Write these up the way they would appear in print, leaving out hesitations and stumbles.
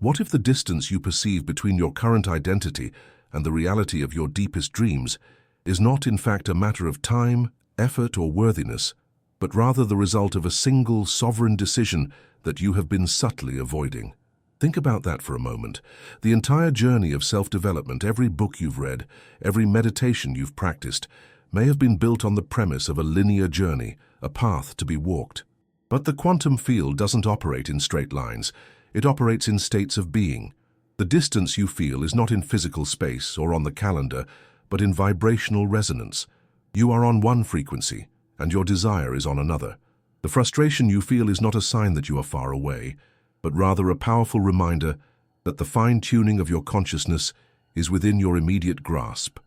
What if the distance you perceive between your current identity and the reality of your deepest dreams is not in fact a matter of time, effort, or worthiness, but rather the result of a single sovereign decision that you have been subtly avoiding? Think about that for a moment. The entire journey of self-development, every book you've read, every meditation you've practiced, may have been built on the premise of a linear journey, a path to be walked. But the quantum field doesn't operate in straight lines. It operates in states of being. The distance you feel is not in physical space or on the calendar, but in vibrational resonance. You are on one frequency, and your desire is on another. The frustration you feel is not a sign that you are far away, but rather a powerful reminder that the fine-tuning of your consciousness is within your immediate grasp,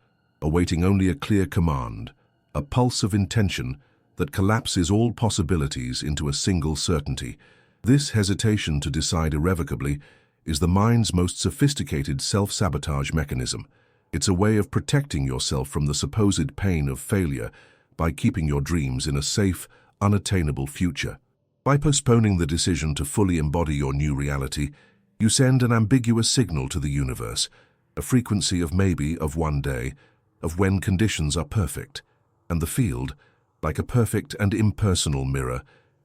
awaiting only a clear command, a pulse of intention that collapses all possibilities into a single certainty. This hesitation to decide irrevocably is the mind's most sophisticated self-sabotage mechanism. It's a way of protecting yourself from the supposed pain of failure by keeping your dreams in a safe, unattainable future. By postponing the decision to fully embody your new reality, you send an ambiguous signal to the universe, a frequency of maybe, of one day, of when conditions are perfect, and the field, like a perfect and impersonal mirror,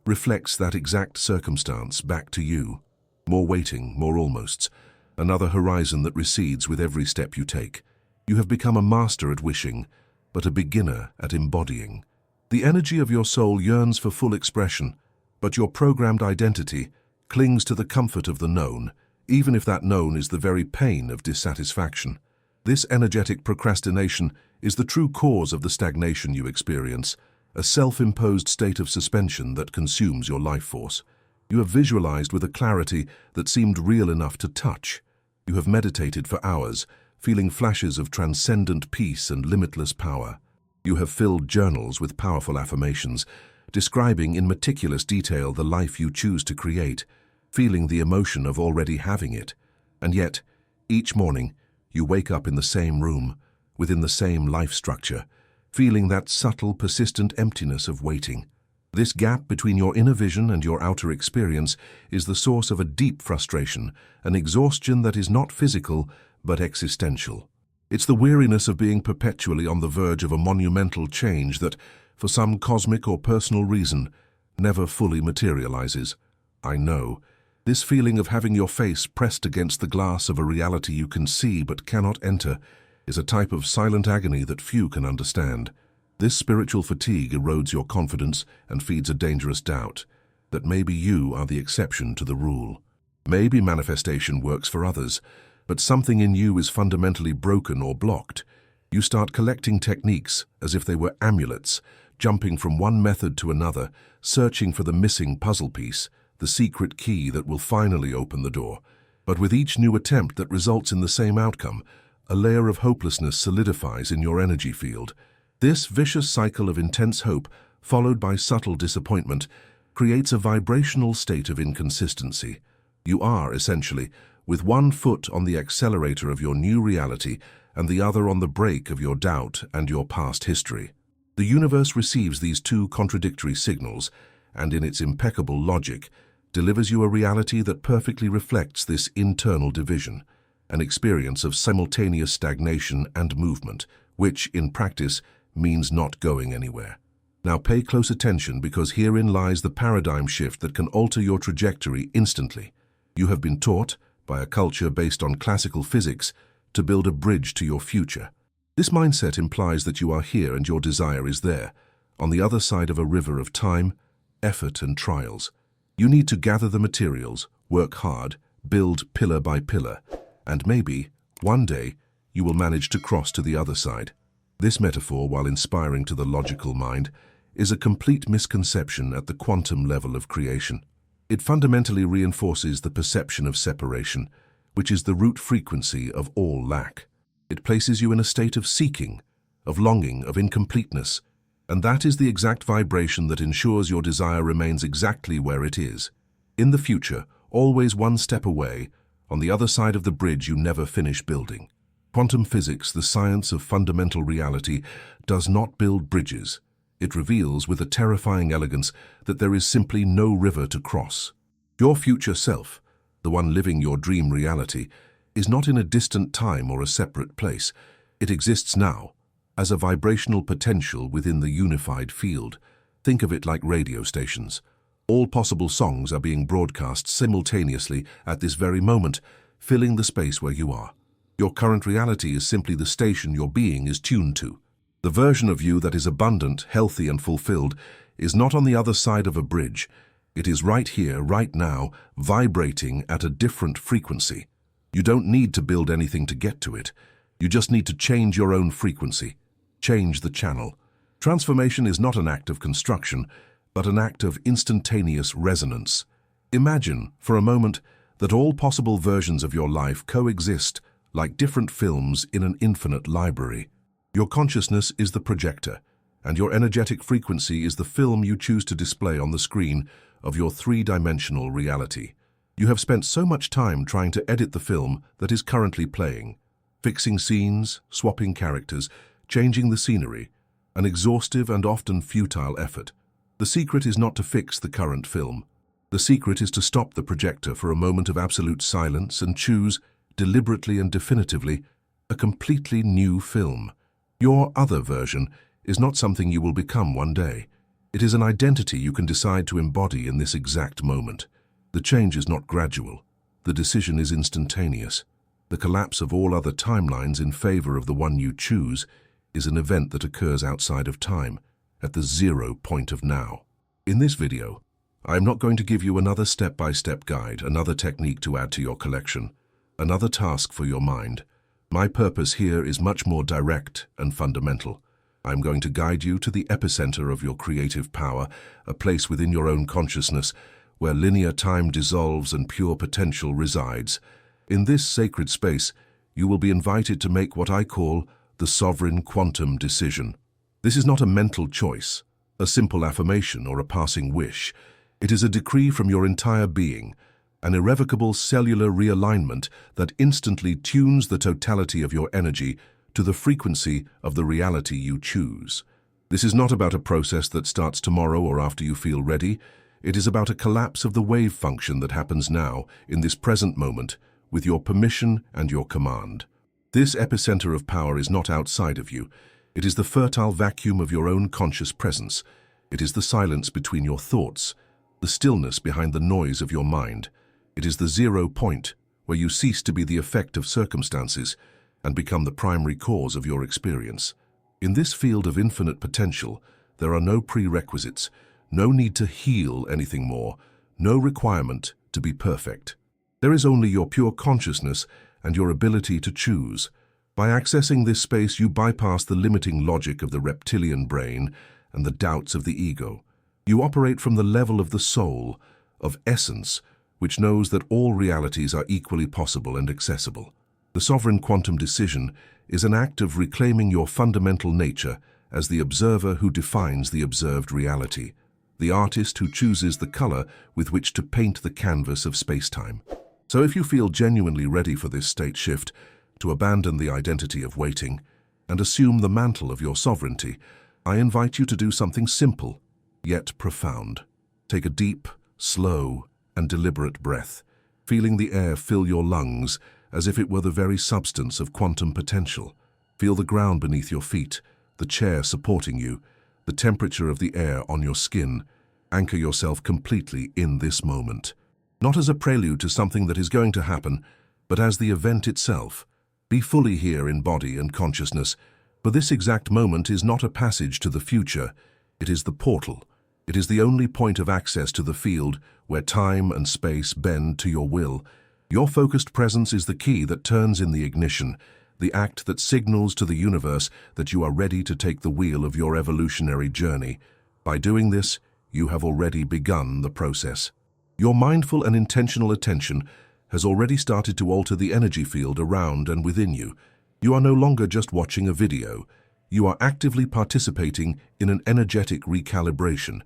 reflects that exact circumstance back to you. More waiting, more almosts, another horizon that recedes with every step you take. You have become a master at wishing, but a beginner at embodying. The energy of your soul yearns for full expression, but your programmed identity clings to the comfort of the known, even if that known is the very pain of dissatisfaction. This energetic procrastination is the true cause of the stagnation you experience, a self-imposed state of suspension that consumes your life force. You have visualized with a clarity that seemed real enough to touch. You have meditated for hours, feeling flashes of transcendent peace and limitless power. You have filled journals with powerful affirmations, describing in meticulous detail the life you choose to create, feeling the emotion of already having it. And yet, each morning, you wake up in the same room, within the same life structure, feeling that subtle, persistent emptiness of waiting. This gap between your inner vision and your outer experience is the source of a deep frustration, an exhaustion that is not physical, but existential. It's the weariness of being perpetually on the verge of a monumental change that, for some cosmic or personal reason, never fully materializes. I know. This feeling of having your face pressed against the glass of a reality you can see but cannot enter is a type of silent agony that few can understand. This spiritual fatigue erodes your confidence and feeds a dangerous doubt that maybe you are the exception to the rule. Maybe manifestation works for others, but something in you is fundamentally broken or blocked. You start collecting techniques as if they were amulets, jumping from one method to another, searching for the missing puzzle piece, the secret key that will finally open the door. But with each new attempt that results in the same outcome, a layer of hopelessness solidifies in your energy field. This vicious cycle of intense hope, followed by subtle disappointment, creates a vibrational state of inconsistency. You are, essentially, with one foot on the accelerator of your new reality and the other on the brake of your doubt and your past history. The universe receives these two contradictory signals, and in its impeccable logic, delivers you a reality that perfectly reflects this internal division, an experience of simultaneous stagnation and movement, which, in practice, means not going anywhere. Now pay close attention, because herein lies the paradigm shift that can alter your trajectory instantly. You have been taught, by a culture based on classical physics, to build a bridge to your future. This mindset implies that you are here and your desire is there, on the other side of a river of time, effort, and trials. You need to gather the materials, work hard, build pillar by pillar, and maybe, one day, you will manage to cross to the other side. This metaphor, while inspiring to the logical mind, is a complete misconception at the quantum level of creation. It fundamentally reinforces the perception of separation, which is the root frequency of all lack. It places you in a state of seeking, of longing, of incompleteness, and that is the exact vibration that ensures your desire remains exactly where it is. In the future, always one step away, on the other side of the bridge you never finish building. Quantum physics, the science of fundamental reality, does not build bridges. It reveals with a terrifying elegance that there is simply no river to cross. Your future self, the one living your dream reality, is not in a distant time or a separate place. It exists now, as a vibrational potential within the unified field. Think of it like radio stations. All possible songs are being broadcast simultaneously at this very moment, filling the space where you are. Your current reality is simply the station your being is tuned to. The version of you that is abundant, healthy, and fulfilled is not on the other side of a bridge. It is right here, right now, vibrating at a different frequency. You don't need to build anything to get to it. You just need to change your own frequency. Change the channel. Transformation is not an act of construction, but an act of instantaneous resonance. Imagine, for a moment, that all possible versions of your life coexist like different films in an infinite library. Your consciousness is the projector, and your energetic frequency is the film you choose to display on the screen of your three-dimensional reality. You have spent so much time trying to edit the film that is currently playing, fixing scenes, swapping characters, changing the scenery, an exhaustive and often futile effort. The secret is not to fix the current film. The secret is to stop the projector for a moment of absolute silence and choose, deliberately and definitively, a completely new film. Your other version is not something you will become one day. It is an identity you can decide to embody in this exact moment. The change is not gradual. The decision is instantaneous. The collapse of all other timelines in favor of the one you choose is an event that occurs outside of time, at the 0 point of now. In this video, I am not going to give you another step-by-step guide, another technique to add to your collection, another task for your mind. My purpose here is much more direct and fundamental. I am going to guide you to the epicenter of your creative power, a place within your own consciousness where linear time dissolves and pure potential resides. In this sacred space, you will be invited to make what I call the sovereign quantum decision. This is not a mental choice, a simple affirmation or a passing wish. It is a decree from your entire being, an irrevocable cellular realignment that instantly tunes the totality of your energy to the frequency of the reality you choose. This is not about a process that starts tomorrow or after you feel ready. It is about a collapse of the wave function that happens now, in this present moment, with your permission and your command. This epicenter of power is not outside of you. It is the fertile vacuum of your own conscious presence. It is the silence between your thoughts, the stillness behind the noise of your mind. It is the 0 point where you cease to be the effect of circumstances and become the primary cause of your experience. In this field of infinite potential, there are no prerequisites, no need to heal anything more, no requirement to be perfect. There is only your pure consciousness and your ability to choose. By accessing this space, you bypass the limiting logic of the reptilian brain and the doubts of the ego. You operate from the level of the soul, of essence, which knows that all realities are equally possible and accessible. The sovereign quantum decision is an act of reclaiming your fundamental nature as the observer who defines the observed reality, the artist who chooses the color with which to paint the canvas of space-time. So if you feel genuinely ready for this state shift, to abandon the identity of waiting and assume the mantle of your sovereignty, I invite you to do something simple, yet profound. Take a deep, slow, and deliberate breath, feeling the air fill your lungs as if it were the very substance of quantum potential. Feel the ground beneath your feet, the chair supporting you, the temperature of the air on your skin. Anchor yourself completely in this moment, not as a prelude to something that is going to happen, but as the event itself. Be fully here in body and consciousness, for this exact moment is not a passage to the future, it is the portal. It is the only point of access to the field where time and space bend to your will. Your focused presence is the key that turns in the ignition, the act that signals to the universe that you are ready to take the wheel of your evolutionary journey. By doing this, you have already begun the process. Your mindful and intentional attention has already started to alter the energy field around and within you. You are no longer just watching a video. You are actively participating in an energetic recalibration.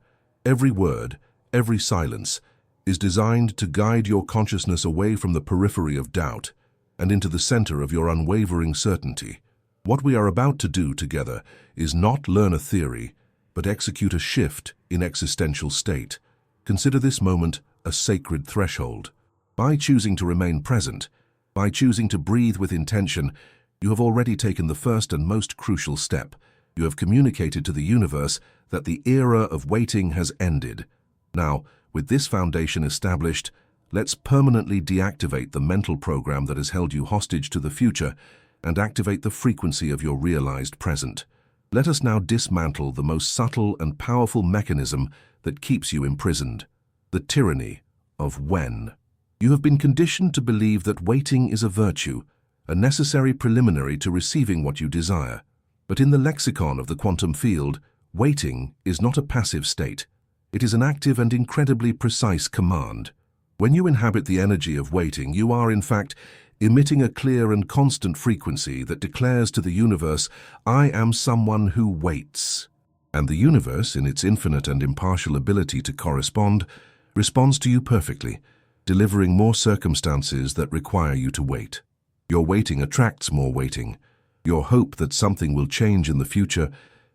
Every word, every silence, is designed to guide your consciousness away from the periphery of doubt and into the center of your unwavering certainty. What we are about to do together is not learn a theory, but execute a shift in existential state. Consider this moment a sacred threshold. By choosing to remain present, by choosing to breathe with intention, you have already taken the first and most crucial step. You have communicated to the universe that the era of waiting has ended. Now, with this foundation established, let's permanently deactivate the mental program that has held you hostage to the future and activate the frequency of your realized present. Let us now dismantle the most subtle and powerful mechanism that keeps you imprisoned, the tyranny of when. You have been conditioned to believe that waiting is a virtue, a necessary preliminary to receiving what you desire. But in the lexicon of the quantum field, waiting is not a passive state. It is an active and incredibly precise command. When you inhabit the energy of waiting, you are, in fact, emitting a clear and constant frequency that declares to the universe, "I am someone who waits." And the universe, in its infinite and impartial ability to correspond, responds to you perfectly, delivering more circumstances that require you to wait. Your waiting attracts more waiting. Your hope that something will change in the future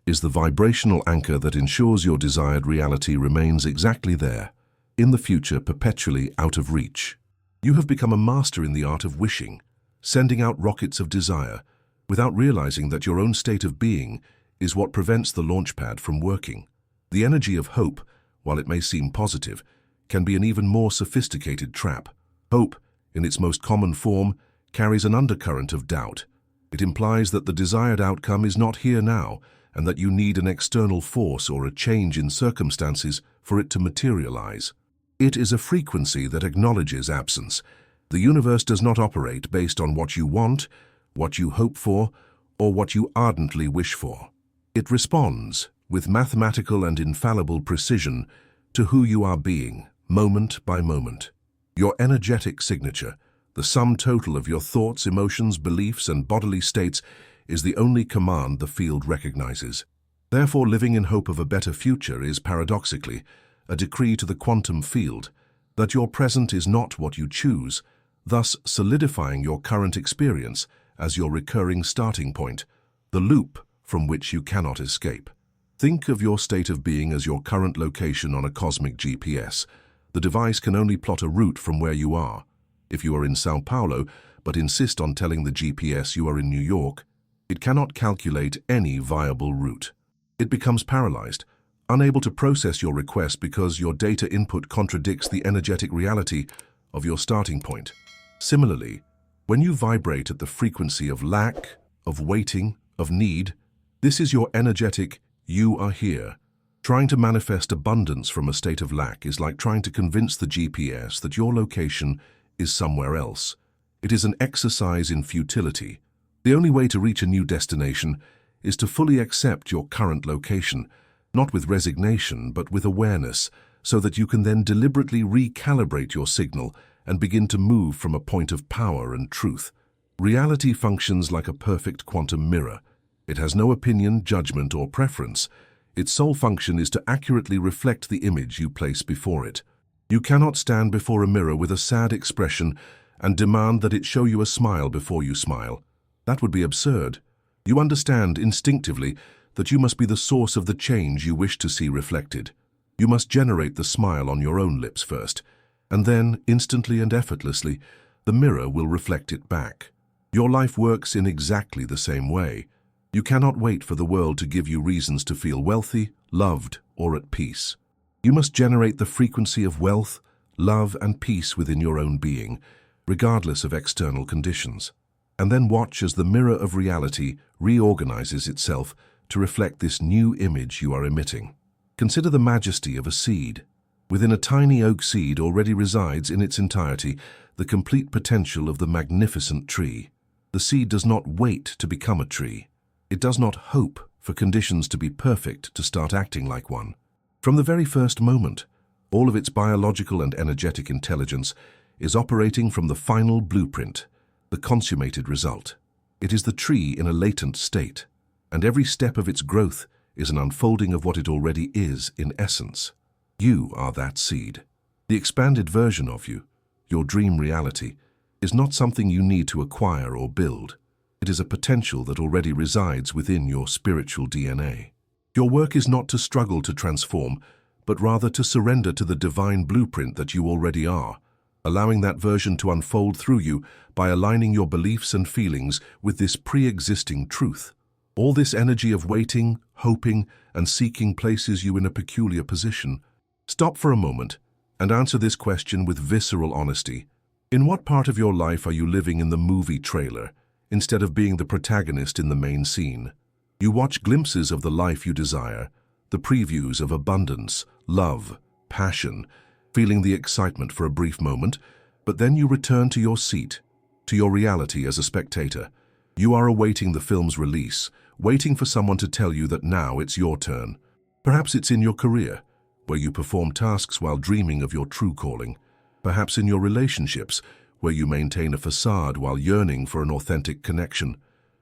is the vibrational anchor that ensures your desired reality remains exactly there, in the future, perpetually out of reach. You have become a master in the art of wishing, sending out rockets of desire, without realizing that your own state of being is what prevents the launchpad from working. The energy of hope, while it may seem positive, can be an even more sophisticated trap. Hope, in its most common form, carries an undercurrent of doubt. It implies that the desired outcome is not here now, and that you need an external force or a change in circumstances for it to materialize. It is a frequency that acknowledges absence. The universe does not operate based on what you want, what you hope for, or what you ardently wish for. It responds, with mathematical and infallible precision, to who you are being, moment by moment. Your energetic signature, the sum total of your thoughts, emotions, beliefs, and bodily states, is the only command the field recognizes. Therefore, living in hope of a better future is, paradoxically, a decree to the quantum field that your present is not what you choose, thus solidifying your current experience as your recurring starting point, the loop from which you cannot escape. Think of your state of being as your current location on a cosmic GPS. The device can only plot a route from where you are. If you are in Sao Paulo, but insist on telling the GPS you are in New York, it cannot calculate any viable route. It becomes paralyzed, unable to process your request because your data input contradicts the energetic reality of your starting point. Similarly, when you vibrate at the frequency of lack, of waiting, of need, this is your energetic "you are here." Trying to manifest abundance from a state of lack is like trying to convince the GPS that your location is somewhere else. It is an exercise in futility. The only way to reach a new destination is to fully accept your current location, not with resignation but with awareness, so that you can then deliberately recalibrate your signal and begin to move from a point of power and truth. Reality functions like a perfect quantum mirror. It has no opinion, judgment, or preference. Its sole function is to accurately reflect the image you place before it. You cannot stand before a mirror with a sad expression and demand that it show you a smile before you smile. That would be absurd. You understand instinctively that you must be the source of the change you wish to see reflected. You must generate the smile on your own lips first, and then, instantly and effortlessly, the mirror will reflect it back. Your life works in exactly the same way. You cannot wait for the world to give you reasons to feel wealthy, loved, or at peace. You must generate the frequency of wealth, love, and peace within your own being, regardless of external conditions. And then watch as the mirror of reality reorganizes itself to reflect this new image you are emitting. Consider the majesty of a seed. Within a tiny oak seed already resides in its entirety the complete potential of the magnificent tree. The seed does not wait to become a tree. It does not hope for conditions to be perfect to start acting like one. From the very first moment, all of its biological and energetic intelligence is operating from the final blueprint, the consummated result. It is the tree in a latent state, and every step of its growth is an unfolding of what it already is in essence. You are that seed. The expanded version of you, your dream reality, is not something you need to acquire or build. It is a potential that already resides within your spiritual DNA. Your work is not to struggle to transform, but rather to surrender to the divine blueprint that you already are. allowing that version to unfold through you by aligning your beliefs and feelings with this pre-existing truth. All this energy of waiting, hoping, and seeking places you in a peculiar position. Stop for a moment and answer this question with visceral honesty. In what part of your life are you living in the movie trailer, instead of being the protagonist in the main scene? You watch glimpses of the life you desire, the previews of abundance, love, passion, feeling the excitement for a brief moment, but then you return to your seat, to your reality as a spectator. You are awaiting the film's release, waiting for someone to tell you that now it's your turn. Perhaps it's in your career, where you perform tasks while dreaming of your true calling. Perhaps in your relationships, where you maintain a facade while yearning for an authentic connection.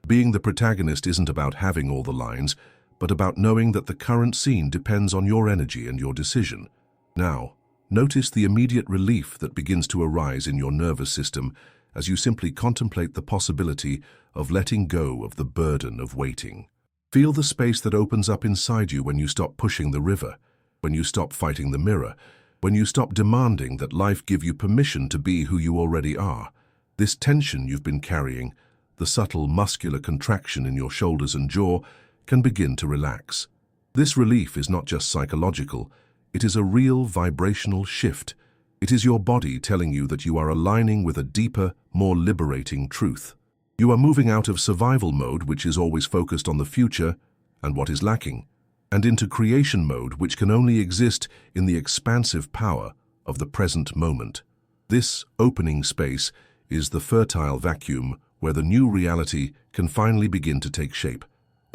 Being the protagonist isn't about having all the lines, but about knowing that the current scene depends on your energy and your decision. Now, notice the immediate relief that begins to arise in your nervous system as you simply contemplate the possibility of letting go of the burden of waiting. Feel the space that opens up inside you when you stop pushing the river, when you stop fighting the mirror, when you stop demanding that life give you permission to be who you already are. This tension you've been carrying, the subtle muscular contraction in your shoulders and jaw, can begin to relax. This relief is not just psychological, it is a real vibrational shift. It is your body telling you that you are aligning with a deeper, more liberating truth. You are moving out of survival mode, which is always focused on the future and what is lacking, and into creation mode, which can only exist in the expansive power of the present moment. This opening space is the fertile vacuum where the new reality can finally begin to take shape,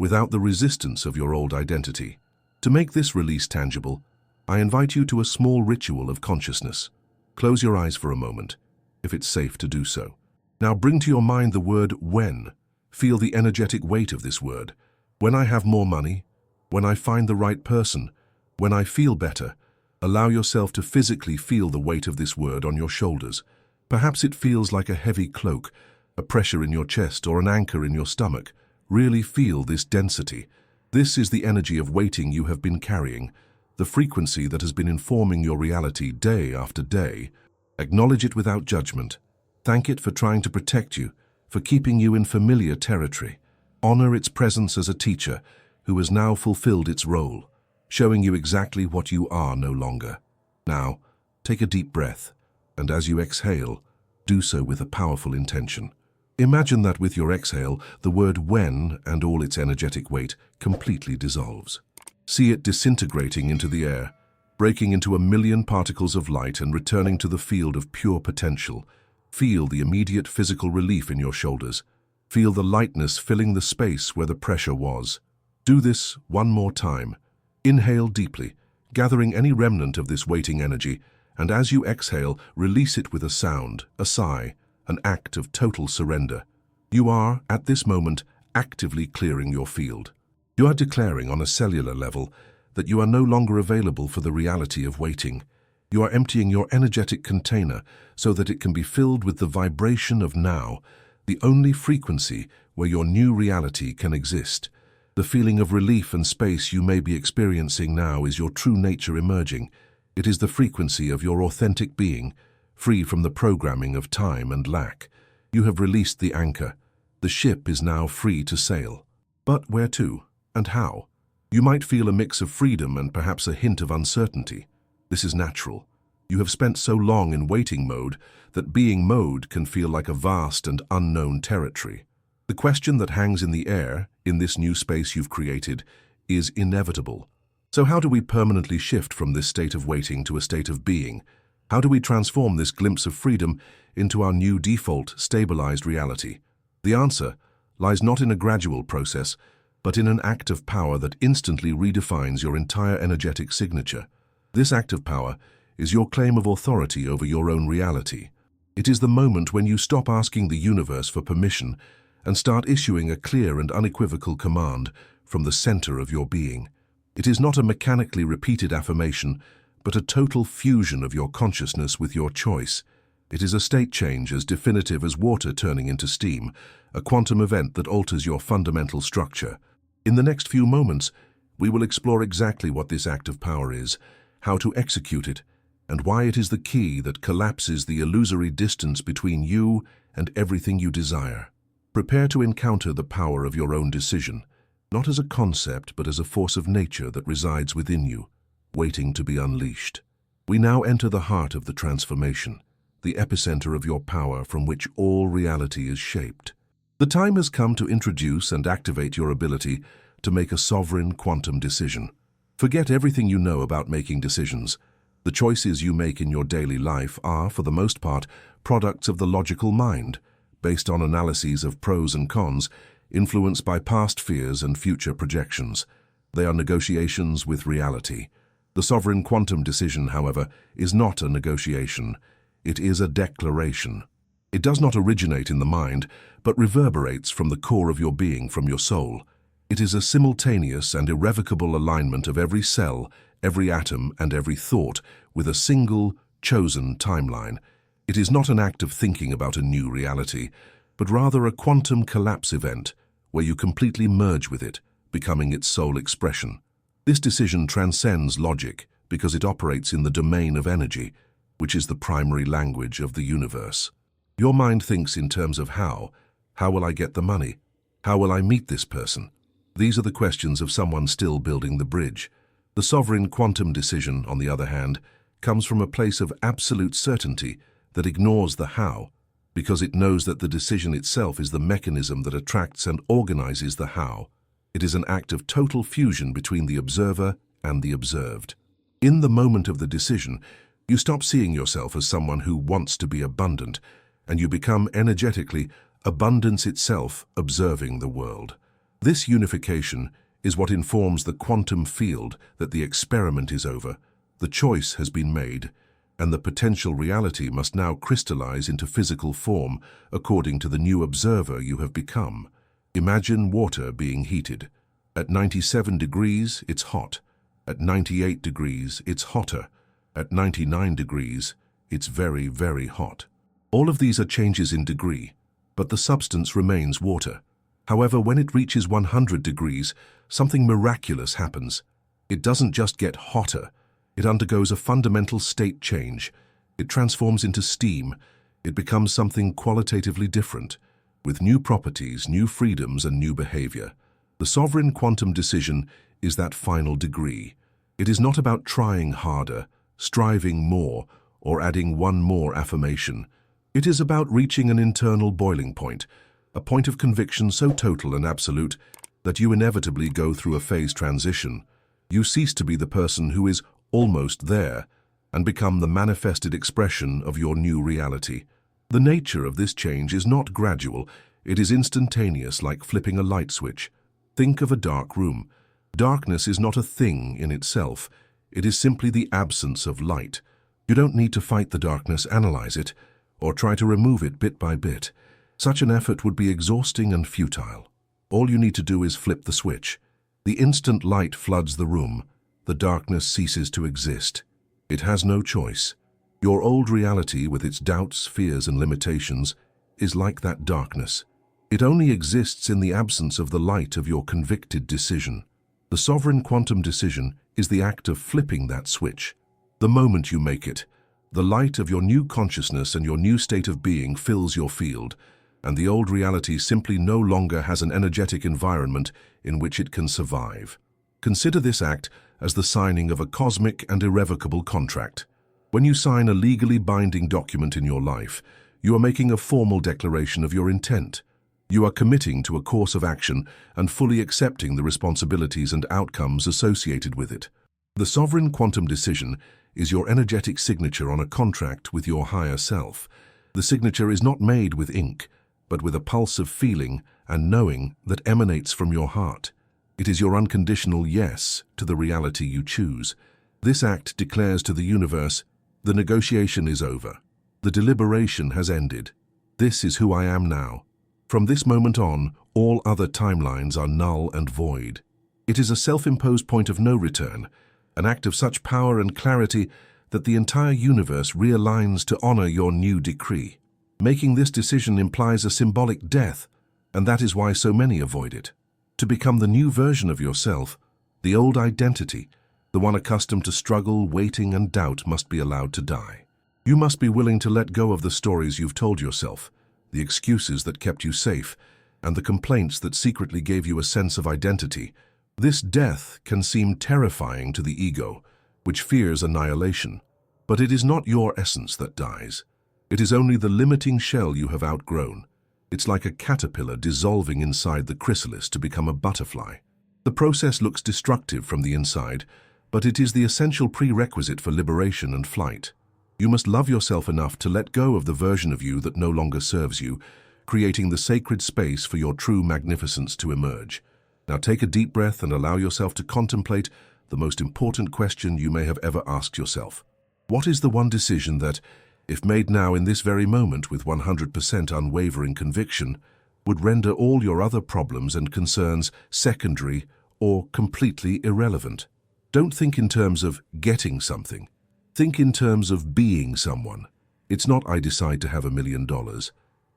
without the resistance of your old identity. To make this release tangible, I invite you to a small ritual of consciousness. Close your eyes for a moment, if it's safe to do so. Now bring to your mind the word when. Feel the energetic weight of this word. When I have more money, when I find the right person, when I feel better. Allow yourself to physically feel the weight of this word on your shoulders. Perhaps it feels like a heavy cloak, a pressure in your chest, or an anchor in your stomach. Really feel this density. This is the energy of waiting you have been carrying, the frequency that has been informing your reality day after day. Acknowledge it without judgment. Thank it for trying to protect you, for keeping you in familiar territory. Honor its presence as a teacher who has now fulfilled its role, showing you exactly what you are no longer. Now, take a deep breath, and as you exhale, do so with a powerful intention. Imagine that with your exhale, the word when and all its energetic weight completely dissolves. See it disintegrating into the air, breaking into a million particles of light and returning to the field of pure potential. Feel the immediate physical relief in your shoulders. Feel the lightness filling the space where the pressure was. Do this one more time. Inhale deeply, gathering any remnant of this waiting energy, and as you exhale, release it with a sound, a sigh, an act of total surrender. You are, at this moment, actively clearing your field. You are declaring on a cellular level that you are no longer available for the reality of waiting. You are emptying your energetic container so that it can be filled with the vibration of now, the only frequency where your new reality can exist. The feeling of relief and space you may be experiencing now is your true nature emerging. It is the frequency of your authentic being, free from the programming of time and lack. You have released the anchor. The ship is now free to sail. But where to, and how? You might feel a mix of freedom and perhaps a hint of uncertainty. This is natural. You have spent so long in waiting mode that being mode can feel like a vast and unknown territory. The question that hangs in the air, in this new space you've created, is inevitable. So how do we permanently shift from this state of waiting to a state of being? How do we transform this glimpse of freedom into our new default, stabilized reality? The answer lies not in a gradual process, but in an act of power that instantly redefines your entire energetic signature. This act of power is your claim of authority over your own reality. It is the moment when you stop asking the universe for permission and start issuing a clear and unequivocal command from the center of your being. It is not a mechanically repeated affirmation, but a total fusion of your consciousness with your choice. It is a state change as definitive as water turning into steam, a quantum event that alters your fundamental structure. In the next few moments, we will explore exactly what this act of power is, how to execute it, and why it is the key that collapses the illusory distance between you and everything you desire. Prepare to encounter the power of your own decision, not as a concept but as a force of nature that resides within you, waiting to be unleashed. We now enter the heart of the transformation, the epicenter of your power from which all reality is shaped. The time has come to introduce and activate your ability to make a sovereign quantum decision. Forget everything you know about making decisions. The choices you make in your daily life are, for the most part, products of the logical mind, based on analyses of pros and cons, influenced by past fears and future projections. They are negotiations with reality. The sovereign quantum decision, however, is not a negotiation. It is a declaration. It does not originate in the mind, but reverberates from the core of your being, from your soul. It is a simultaneous and irrevocable alignment of every cell, every atom, and every thought with a single, chosen timeline. It is not an act of thinking about a new reality, but rather a quantum collapse event where you completely merge with it, becoming its sole expression. This decision transcends logic because it operates in the domain of energy, which is the primary language of the universe. Your mind thinks in terms of how. How will I get the money? How will I meet this person? These are the questions of someone still building the bridge. The sovereign quantum decision, on the other hand, comes from a place of absolute certainty that ignores the how, because it knows that the decision itself is the mechanism that attracts and organizes the how. It is an act of total fusion between the observer and the observed. In the moment of the decision, you stop seeing yourself as someone who wants to be abundant, and you become energetically abundance itself, observing the world. This unification is what informs the quantum field that the experiment is over, the choice has been made, and the potential reality must now crystallize into physical form according to the new observer you have become. Imagine water being heated. At 97 degrees, it's hot. At 98 degrees, it's hotter. At 99 degrees, it's very, very hot. All of these are changes in degree, but the substance remains water. However, when it reaches 100 degrees, something miraculous happens. It doesn't just get hotter, it undergoes a fundamental state change. It transforms into steam. It becomes something qualitatively different, with new properties, new freedoms, and new behavior. The sovereign quantum decision is that final degree. It is not about trying harder, striving more, or adding one more affirmation. It is about reaching an internal boiling point, a point of conviction so total and absolute that you inevitably go through a phase transition. You cease to be the person who is almost there and become the manifested expression of your new reality. The nature of this change is not gradual, it is instantaneous, like flipping a light switch. Think of a dark room. Darkness is not a thing in itself, it is simply the absence of light. You don't need to fight the darkness, analyze it, or try to remove it bit by bit. Such an effort would be exhausting and futile. All you need to do is flip the switch. The instant light floods the room, the darkness ceases to exist. It has no choice. Your old reality, with its doubts, fears, and limitations, is like that darkness. It only exists in the absence of the light of your convicted decision. The sovereign quantum decision is the act of flipping that switch. The moment you make it, the light of your new consciousness and your new state of being fills your field, and the old reality simply no longer has an energetic environment in which it can survive. Consider this act as the signing of a cosmic and irrevocable contract. When you sign a legally binding document in your life, you are making a formal declaration of your intent. You are committing to a course of action and fully accepting the responsibilities and outcomes associated with it. The sovereign quantum decision is your energetic signature on a contract with your higher self. The signature is not made with ink, but with a pulse of feeling and knowing that emanates from your heart. It is your unconditional yes to the reality you choose. This act declares to the universe, the negotiation is over. The deliberation has ended. This is who I am now. From this moment on, all other timelines are null and void. It is a self-imposed point of no return, an act of such power and clarity that the entire universe realigns to honor your new decree. Making this decision implies a symbolic death, and that is why so many avoid it. To become the new version of yourself, the old identity, The one accustomed to struggle, waiting, and doubt must be allowed to die. You must be willing to let go of the stories you've told yourself, the excuses that kept you safe, and the complaints that secretly gave you a sense of identity. This death can seem terrifying to the ego, which fears annihilation. But it is not your essence that dies. It is only the limiting shell you have outgrown. It's like a caterpillar dissolving inside the chrysalis to become a butterfly. The process looks destructive from the inside, but it is the essential prerequisite for liberation and flight. You must love yourself enough to let go of the version of you that no longer serves you, creating the sacred space for your true magnificence to emerge. Now take a deep breath and allow yourself to contemplate the most important question you may have ever asked yourself. What is the one decision that, if made now in this very moment with 100% unwavering conviction, would render all your other problems and concerns secondary or completely irrelevant? Don't think in terms of getting something. Think in terms of being someone. It's not I decide to have $1 million.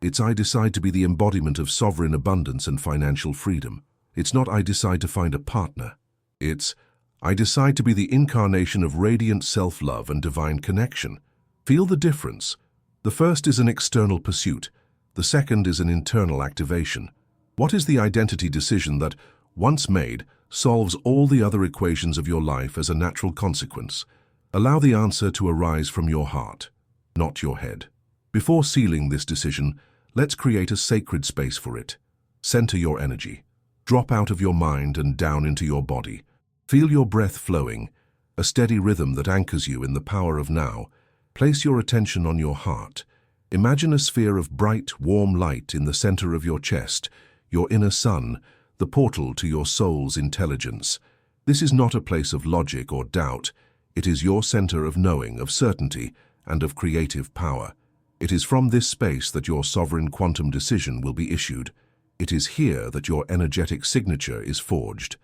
It's I decide to be the embodiment of sovereign abundance and financial freedom. It's not I decide to find a partner. It's I decide to be the incarnation of radiant self-love and divine connection. Feel the difference. The first is an external pursuit. The second is an internal activation. What is the identity decision that, once made, solves all the other equations of your life as a natural consequence? Allow the answer to arise from your heart, not your head. Before sealing this decision, let's create a sacred space for it. Center your energy. Drop out of your mind and down into your body. Feel your breath flowing, a steady rhythm that anchors you in the power of now. Place your attention on your heart. Imagine a sphere of bright, warm light in the center of your chest, your inner sun, the portal to your soul's intelligence. This is not a place of logic or doubt. It is your center of knowing, of certainty, and of creative power. It is from this space that your sovereign quantum decision will be issued. It is here that your energetic signature is forged.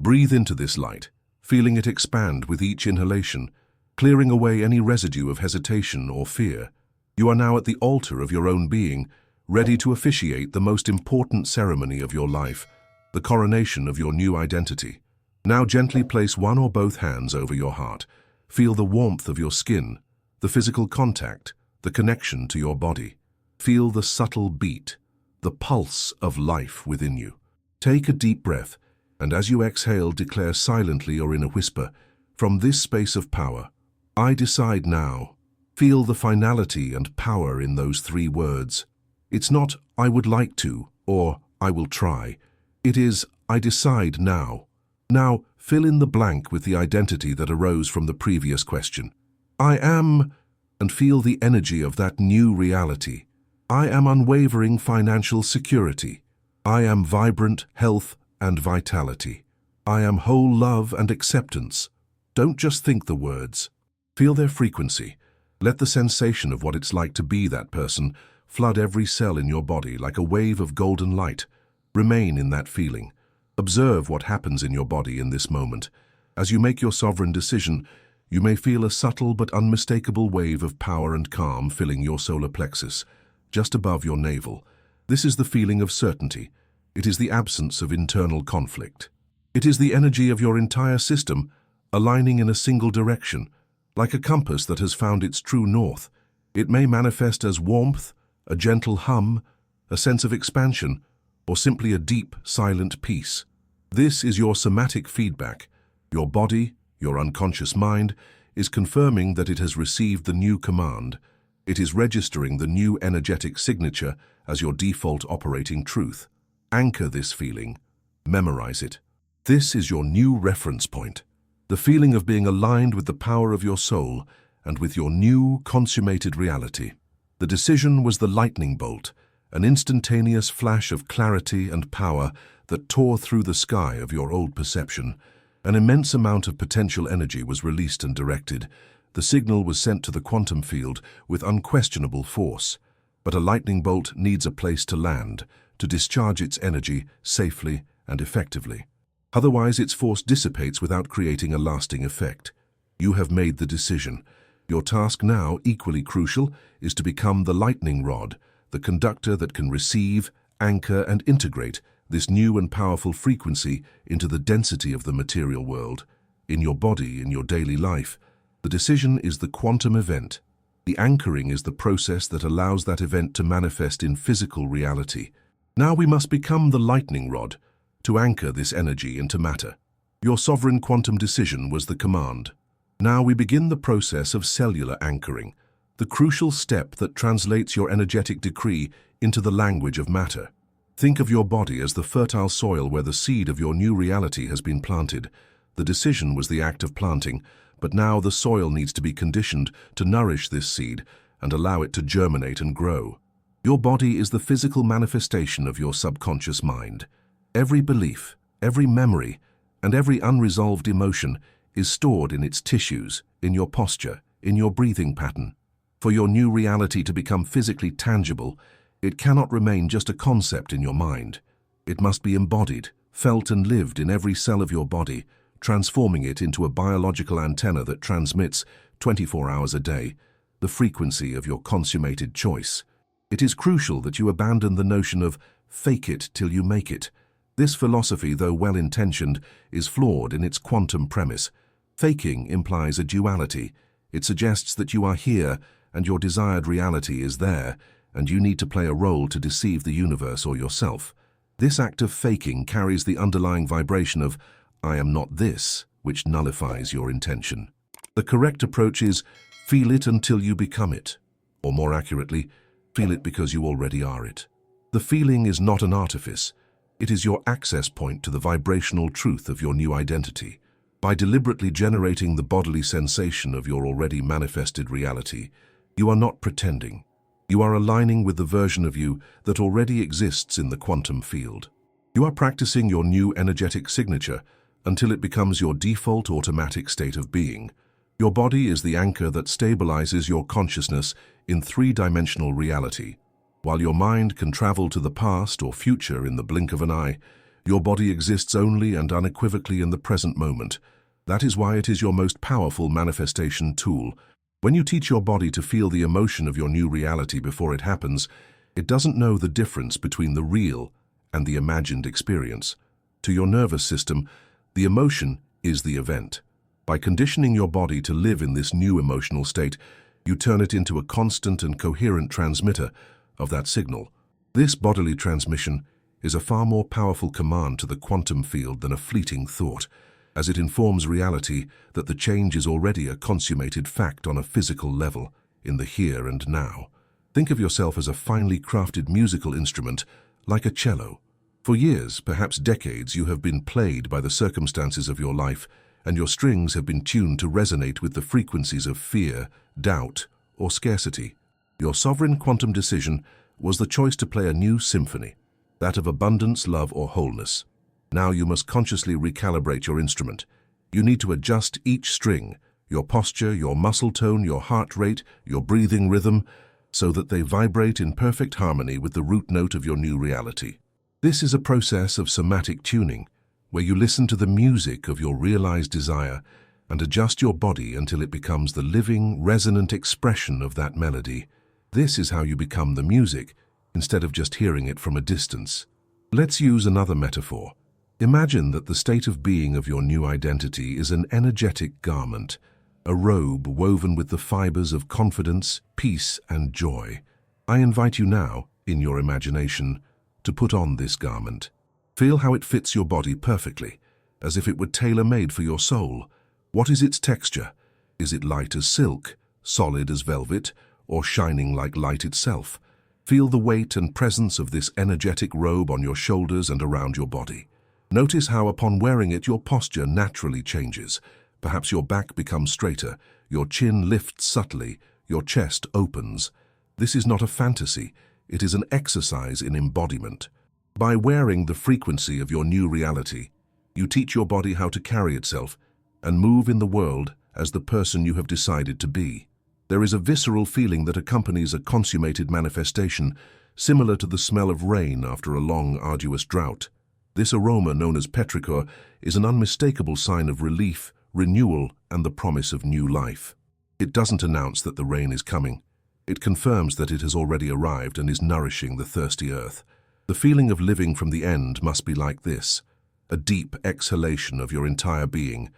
Breathe into this light, feeling it expand with each inhalation, clearing away any residue of hesitation or fear. You are now at the altar of your own being, ready to officiate the most important ceremony of your life, the coronation of your new identity. Now gently place one or both hands over your heart. Feel the warmth of your skin, the physical contact, the connection to your body. Feel the subtle beat, the pulse of life within you. Take a deep breath, and as you exhale, declare silently or in a whisper, from this space of power, I decide now. Feel the finality and power in those 3 words. It's not, I would like to, or I will try. It is, I decide now. Now, fill in the blank with the identity that arose from the previous question. I am, and feel the energy of that new reality. I am unwavering financial security. I am vibrant health and vitality. I am whole love and acceptance. Don't just think the words. Feel their frequency. Let the sensation of what it's like to be that person flood every cell in your body like a wave of golden light. Remain in that feeling. Observe what happens in your body in this moment. As you make your sovereign decision, you may feel a subtle but unmistakable wave of power and calm filling your solar plexus, just above your navel. This is the feeling of certainty. It is the absence of internal conflict. It is the energy of your entire system aligning in a single direction, like a compass that has found its true north. It may manifest as warmth, a gentle hum, a sense of expansion, or simply a deep, silent peace. This is your somatic feedback. Your body, your unconscious mind, is confirming that it has received the new command. It is registering the new energetic signature as your default operating truth. Anchor this feeling. Memorize it. This is your new reference point. The feeling of being aligned with the power of your soul and with your new consummated reality. The decision was the lightning bolt, an instantaneous flash of clarity and power that tore through the sky of your old perception. An immense amount of potential energy was released and directed. The signal was sent to the quantum field with unquestionable force. But a lightning bolt needs a place to land, to discharge its energy safely and effectively. Otherwise, its force dissipates without creating a lasting effect. You have made the decision. Your task now, equally crucial, is to become the lightning rod, the conductor that can receive, anchor, and integrate this new and powerful frequency into the density of the material world. in your body, in your daily life. The decision is the quantum event. The anchoring is the process that allows that event to manifest in physical reality. Now we must become the lightning rod to anchor this energy into matter. Your sovereign quantum decision was the command. Now we begin the process of cellular anchoring, the crucial step that translates your energetic decree into the language of matter. Think of your body as the fertile soil where the seed of your new reality has been planted. The decision was the act of planting, but now the soil needs to be conditioned to nourish this seed and allow it to germinate and grow. Your body is the physical manifestation of your subconscious mind. Every belief, every memory, and every unresolved emotion is stored in its tissues, in your posture, in your breathing pattern. For your new reality to become physically tangible, it cannot remain just a concept in your mind. It must be embodied, felt and lived in every cell of your body, transforming it into a biological antenna that transmits 24 hours a day, the frequency of your consummated choice. It is crucial that you abandon the notion of fake it till you make it. This philosophy, though well-intentioned, is flawed in its quantum premise. Faking implies a duality. It suggests that you are here and your desired reality is there, and you need to play a role to deceive the universe or yourself. This act of faking carries the underlying vibration of "I am not this," which nullifies your intention. The correct approach is feel it until you become it, or more accurately, feel it because you already are it. The feeling is not an artifice. It is your access point to the vibrational truth of your new identity. By deliberately generating the bodily sensation of your already manifested reality, you are not pretending. You are aligning with the version of you that already exists in the quantum field. You are practicing your new energetic signature until it becomes your default automatic state of being. Your body is the anchor that stabilizes your consciousness in three-dimensional reality. While your mind can travel to the past or future in the blink of an eye, your body exists only and unequivocally in the present moment. That is why it is your most powerful manifestation tool. When you teach your body to feel the emotion of your new reality before it happens, it doesn't know the difference between the real and the imagined experience. To your nervous system, the emotion is the event. By conditioning your body to live in this new emotional state, you turn it into a constant and coherent transmitter of that signal. This bodily transmission is a far more powerful command to the quantum field than a fleeting thought, as it informs reality that the change is already a consummated fact on a physical level, in the here and now. Think of yourself as a finely crafted musical instrument, like a cello. For years, perhaps decades, you have been played by the circumstances of your life, and your strings have been tuned to resonate with the frequencies of fear, doubt, or scarcity. Your sovereign quantum decision was the choice to play a new symphony, that of abundance, love, or wholeness. Now you must consciously recalibrate your instrument. You need to adjust each string, your posture, your muscle tone, your heart rate, your breathing rhythm, so that they vibrate in perfect harmony with the root note of your new reality. This is a process of somatic tuning, where you listen to the music of your realized desire and adjust your body until it becomes the living, resonant expression of that melody. This is how you become the music, instead of just hearing it from a distance. Let's use another metaphor. Imagine that the state of being of your new identity is an energetic garment, a robe woven with the fibers of confidence, peace, and joy. I invite you now, in your imagination, to put on this garment. Feel how it fits your body perfectly, as if it were tailor-made for your soul. What is its texture? Is it light as silk, solid as velvet, or shining like light itself? Feel the weight and presence of this energetic robe on your shoulders and around your body. Notice how upon wearing it your posture naturally changes. Perhaps your back becomes straighter, your chin lifts subtly, your chest opens. This is not a fantasy, it is an exercise in embodiment. By wearing the frequency of your new reality, you teach your body how to carry itself and move in the world as the person you have decided to be. There is a visceral feeling that accompanies a consummated manifestation, similar to the smell of rain after a long, arduous drought. This aroma, known as petrichor, is an unmistakable sign of relief, renewal, and the promise of new life. It doesn't announce that the rain is coming. It confirms that it has already arrived and is nourishing the thirsty earth. The feeling of living from the end must be like this, a deep exhalation of your entire being.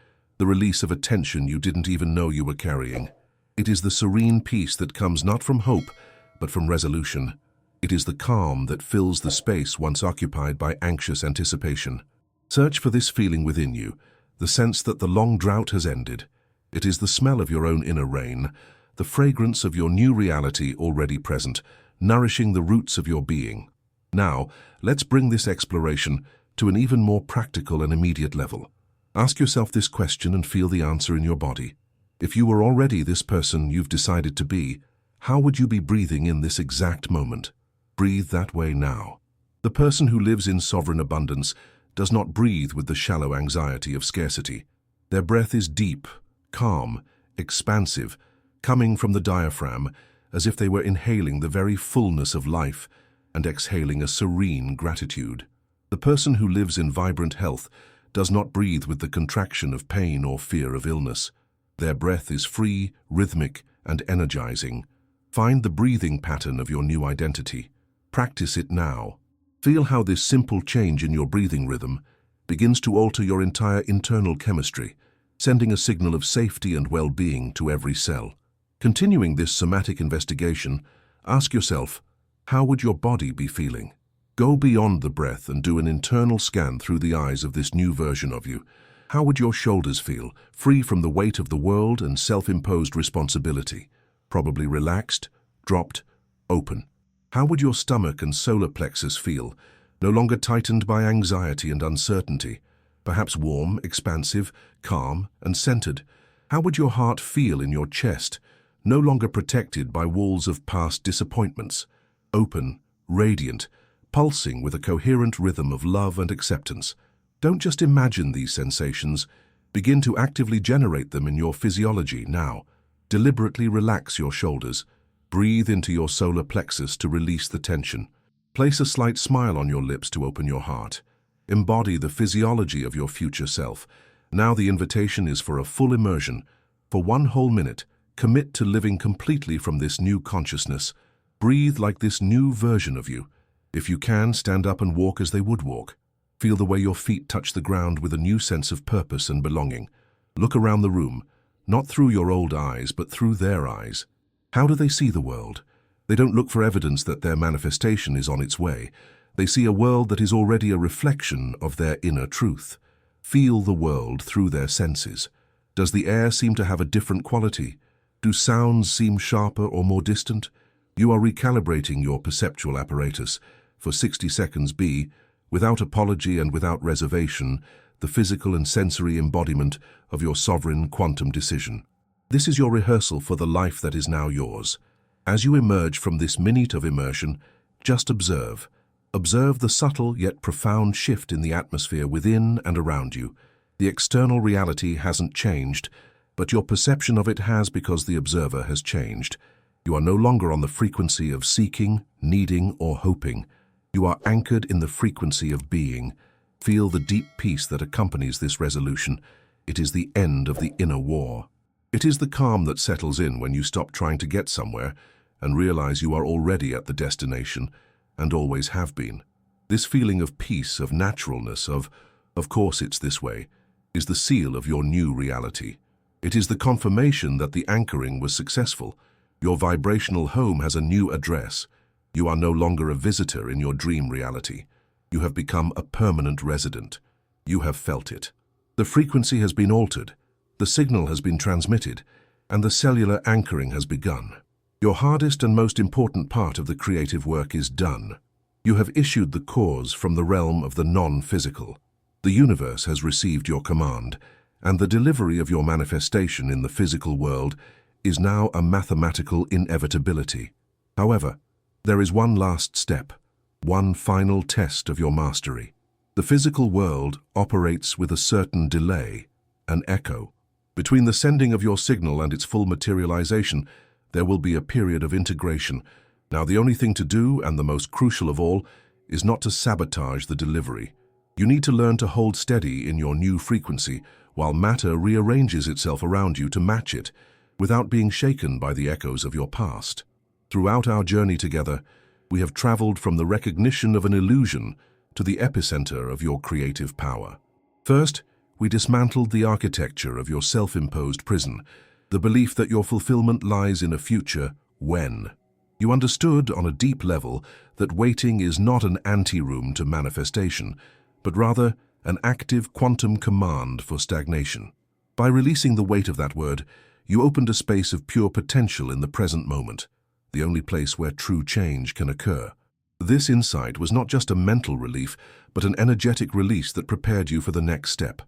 the release of a tension you didn't even know you were carrying. It is the serene peace that comes not from hope, but from resolution. It is the calm that fills the space once occupied by anxious anticipation. Search for this feeling within you, the sense that the long drought has ended. It is the smell of your own inner rain, the fragrance of your new reality already present, nourishing the roots of your being. Now, let's bring this exploration to an even more practical and immediate level. Ask yourself this question and feel the answer in your body. If you were already this person you've decided to be, how would you be breathing in this exact moment? Breathe that way now. The person who lives in sovereign abundance does not breathe with the shallow anxiety of scarcity. Their breath is deep, calm, expansive, coming from the diaphragm as if they were inhaling the very fullness of life and exhaling a serene gratitude. The person who lives in vibrant health does not breathe with the contraction of pain or fear of illness. Their breath is free, rhythmic, and energizing. Find the breathing pattern of your new identity. Practice it now. Feel how this simple change in your breathing rhythm begins to alter your entire internal chemistry, sending a signal of safety and well-being to every cell. Continuing this somatic investigation, ask yourself, how would your body be feeling? Go beyond the breath and do an internal scan through the eyes of this new version of you. How would your shoulders feel, free from the weight of the world and self-imposed responsibility? Probably relaxed, dropped, open. How would your stomach and solar plexus feel, no longer tightened by anxiety and uncertainty? Perhaps warm, expansive, calm, and centered. How would your heart feel in your chest, no longer protected by walls of past disappointments? Open, radiant, pulsing with a coherent rhythm of love and acceptance. Don't just imagine these sensations. Begin to actively generate them in your physiology now. Deliberately relax your shoulders. Breathe into your solar plexus to release the tension. Place a slight smile on your lips to open your heart. Embody the physiology of your future self. Now the invitation is for a full immersion. For 1 whole minute, commit to living completely from this new consciousness. Breathe like this new version of you. If you can, stand up and walk as they would walk. Feel the way your feet touch the ground with a new sense of purpose and belonging. Look around the room, not through your old eyes, but through their eyes. How do they see the world? They don't look for evidence that their manifestation is on its way. They see a world that is already a reflection of their inner truth. Feel the world through their senses. Does the air seem to have a different quality? Do sounds seem sharper or more distant? You are recalibrating your perceptual apparatus. For 60 seconds be, without apology and without reservation, the physical and sensory embodiment of your sovereign quantum decision. This is your rehearsal for the life that is now yours. As you emerge from this minute of immersion, just observe. Observe the subtle yet profound shift in the atmosphere within and around you. The external reality hasn't changed, but your perception of it has because the observer has changed. You are no longer on the frequency of seeking, needing, or hoping. You are anchored in the frequency of being. Feel the deep peace that accompanies this resolution. It is the end of the inner war. It is the calm that settles in when you stop trying to get somewhere and realize you are already at the destination and always have been. This feeling of peace, of naturalness, of course it's this way, is the seal of your new reality. It is the confirmation that the anchoring was successful. Your vibrational home has a new address. You are no longer a visitor in your dream reality. You have become a permanent resident. You have felt it. The frequency has been altered, the signal has been transmitted, and the cellular anchoring has begun. Your hardest and most important part of the creative work is done. You have issued the cause from the realm of the non-physical. The universe has received your command, and the delivery of your manifestation in the physical world is now a mathematical inevitability. However, there is one last step, one final test of your mastery. The physical world operates with a certain delay, an echo. Between the sending of your signal and its full materialization, there will be a period of integration. Now, the only thing to do, and the most crucial of all, is not to sabotage the delivery. You need to learn to hold steady in your new frequency while matter rearranges itself around you to match it, without being shaken by the echoes of your past. Throughout our journey together, we have traveled from the recognition of an illusion to the epicenter of your creative power. First, we dismantled the architecture of your self-imposed prison, the belief that your fulfillment lies in a future when. You understood on a deep level that waiting is not an anteroom to manifestation, but rather an active quantum command for stagnation. By releasing the weight of that word, you opened a space of pure potential in the present moment, the only place where true change can occur. This insight was not just a mental relief, but an energetic release that prepared you for the next step,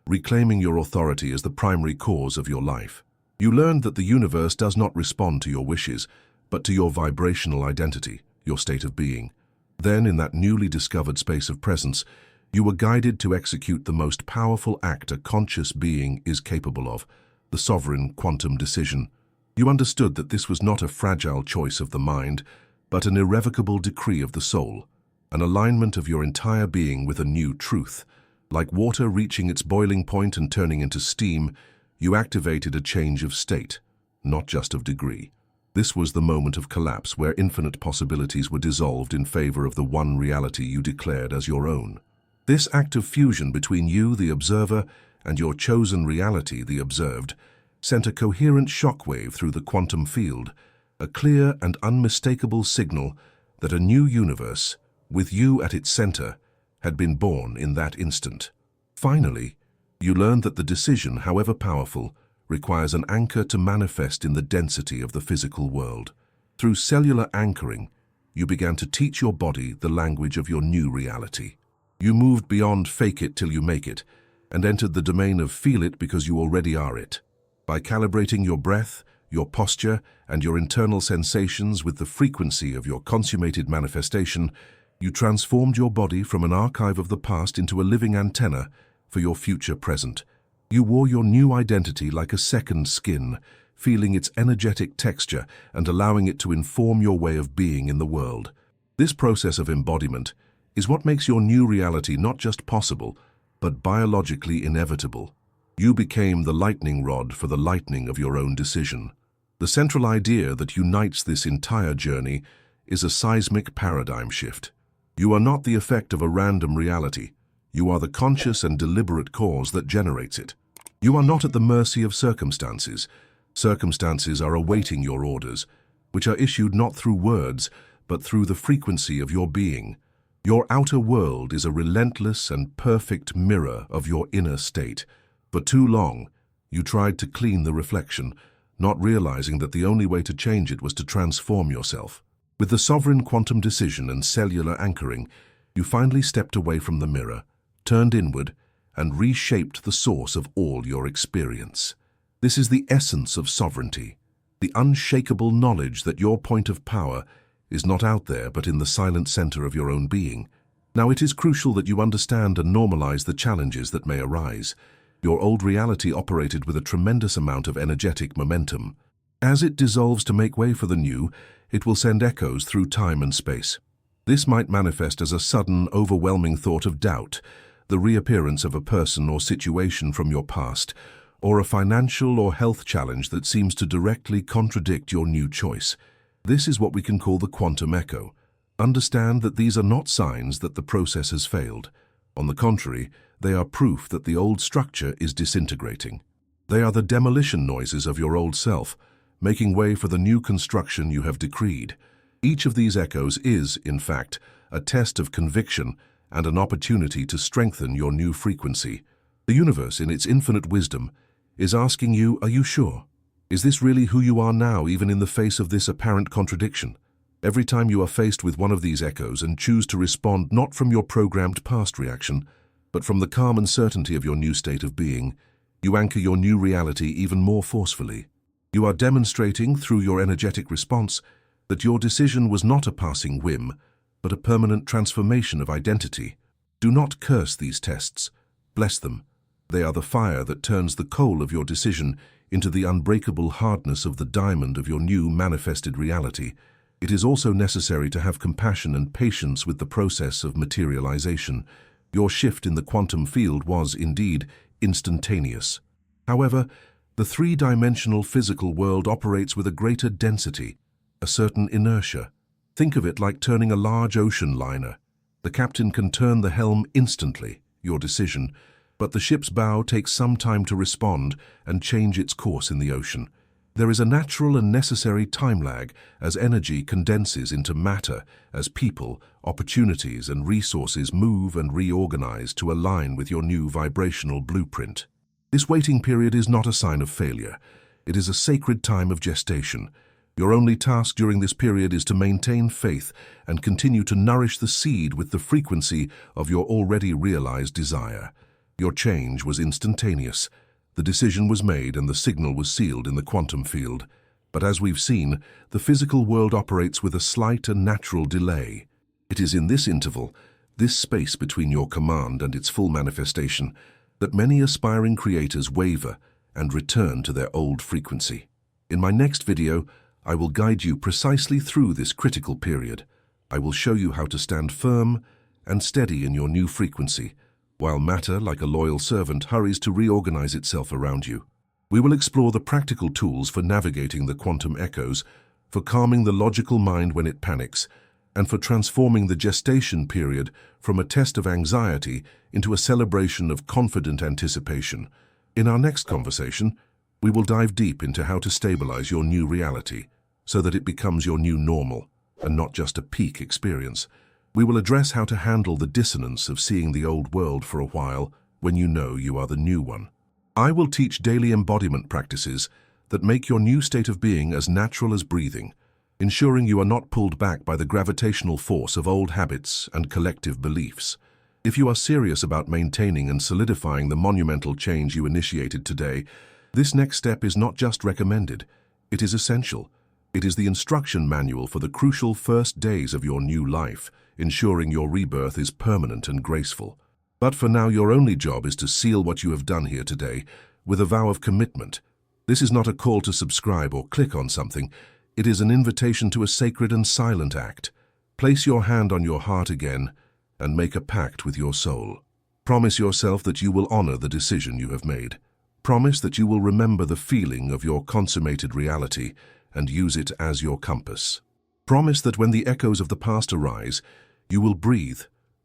reclaiming your authority as the primary cause of your life. You learned that the universe does not respond to your wishes, but to your vibrational identity, your state of being. Then, in that newly discovered space of presence, you were guided to execute the most powerful act a conscious being is capable of, the sovereign quantum decision. You understood that this was not a fragile choice of the mind, but an irrevocable decree of the soul, an alignment of your entire being with a new truth. Like water reaching its boiling point and turning into steam, you activated a change of state, not just of degree. This was the moment of collapse where infinite possibilities were dissolved in favor of the one reality you declared as your own. This act of fusion between you, the observer, and your chosen reality, the observed, sent a coherent shockwave through the quantum field, a clear and unmistakable signal that a new universe, with you at its center, had been born in that instant. Finally, you learned that the decision, however powerful, requires an anchor to manifest in the density of the physical world. Through cellular anchoring, you began to teach your body the language of your new reality. You moved beyond fake it till you make it, and entered the domain of feel it because you already are it. By calibrating your breath, your posture, and your internal sensations with the frequency of your consummated manifestation, you transformed your body from an archive of the past into a living antenna for your future present. You wore your new identity like a second skin, feeling its energetic texture and allowing it to inform your way of being in the world. This process of embodiment is what makes your new reality not just possible, but biologically inevitable. You became the lightning rod for the lightning of your own decision. The central idea that unites this entire journey is a seismic paradigm shift. You are not the effect of a random reality. You are the conscious and deliberate cause that generates it. You are not at the mercy of circumstances. Circumstances are awaiting your orders, which are issued not through words, but through the frequency of your being. Your outer world is a relentless and perfect mirror of your inner state. For too long, you tried to clean the reflection, not realizing that the only way to change it was to transform yourself. With the sovereign quantum decision and cellular anchoring, you finally stepped away from the mirror, turned inward, and reshaped the source of all your experience. This is the essence of sovereignty, the unshakable knowledge that your point of power is not out there but in the silent center of your own being. Now it is crucial that you understand and normalize the challenges that may arise. Your old reality operated with a tremendous amount of energetic momentum. As it dissolves to make way for the new, it will send echoes through time and space. This might manifest as a sudden, overwhelming thought of doubt, the reappearance of a person or situation from your past, or a financial or health challenge that seems to directly contradict your new choice. This is what we can call the quantum echo. Understand that these are not signs that the process has failed. On the contrary, they are proof that the old structure is disintegrating. They are the demolition noises of your old self, making way for the new construction you have decreed. Each of these echoes is, in fact, a test of conviction and an opportunity to strengthen your new frequency. The universe, in its infinite wisdom, is asking you, are you sure? Is this really who you are now, even in the face of this apparent contradiction? Every time you are faced with one of these echoes and choose to respond not from your programmed past reaction, but from the calm and certainty of your new state of being, you anchor your new reality even more forcefully. You are demonstrating, through your energetic response, that your decision was not a passing whim, but a permanent transformation of identity. Do not curse these tests. Bless them. They are the fire that turns the coal of your decision into the unbreakable hardness of the diamond of your new manifested reality. It is also necessary to have compassion and patience with the process of materialization. Your shift in the quantum field was, indeed, instantaneous. However, the three-dimensional physical world operates with a greater density, a certain inertia. Think of it like turning a large ocean liner. The captain can turn the helm instantly, your decision, But the ship's bow takes some time to respond and change its course in the ocean. There is a natural and necessary time lag as energy condenses into matter, as people, opportunities, and resources move and reorganize to align with your new vibrational blueprint. This waiting period is not a sign of failure. It is a sacred time of gestation. Your only task during this period is to maintain faith and continue to nourish the seed with the frequency of your already realized desire. Your change was instantaneous. The decision was made and the signal was sealed in the quantum field. But as we've seen, the physical world operates with a slight and natural delay. It is in this interval, this space between your command and its full manifestation, that many aspiring creators waver and return to their old frequency. In my next video, I will guide you precisely through this critical period. I will show you how to stand firm and steady in your new frequency, while matter, like a loyal servant, hurries to reorganize itself around you. We will explore the practical tools for navigating the quantum echoes, for calming the logical mind when it panics, and for transforming the gestation period from a test of anxiety into a celebration of confident anticipation. In our next conversation, we will dive deep into how to stabilize your new reality so that it becomes your new normal and not just a peak experience. We will address how to handle the dissonance of seeing the old world for a while when you know you are the new one. I will teach daily embodiment practices that make your new state of being as natural as breathing, ensuring you are not pulled back by the gravitational force of old habits and collective beliefs. If you are serious about maintaining and solidifying the monumental change you initiated today, this next step is not just recommended, it is essential. It is the instruction manual for the crucial first days of your new life, ensuring your rebirth is permanent and graceful. But for now, your only job is to seal what you have done here today with a vow of commitment. This is not a call to subscribe or click on something. It is an invitation to a sacred and silent act. Place your hand on your heart again and make a pact with your soul. Promise yourself that you will honor the decision you have made. Promise that you will remember the feeling of your consummated reality and use it as your compass. Promise that when the echoes of the past arise, you will breathe,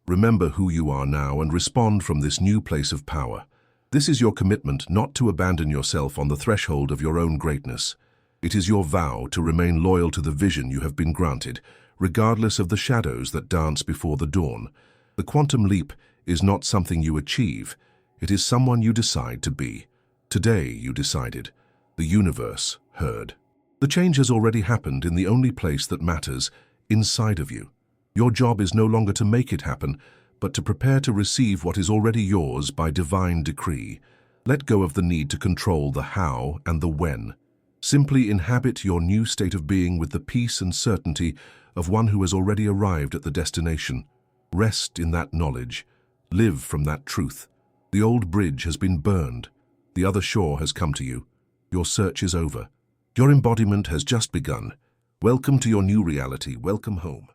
remember who you are now, and respond from this new place of power. This is your commitment not to abandon yourself on the threshold of your own greatness. It is your vow to remain loyal to the vision you have been granted, regardless of the shadows that dance before the dawn. The quantum leap is not something you achieve. It is someone you decide to be. Today you decided. The universe heard. The change has already happened in the only place that matters, inside of you. Your job is no longer to make it happen, but to prepare to receive what is already yours by divine decree. Let go of the need to control the how and the when. Simply inhabit your new state of being with the peace and certainty of one who has already arrived at the destination. Rest in that knowledge. Live from that truth. The old bridge has been burned. The other shore has come to you. Your search is over. Your embodiment has just begun. Welcome to your new reality. Welcome home.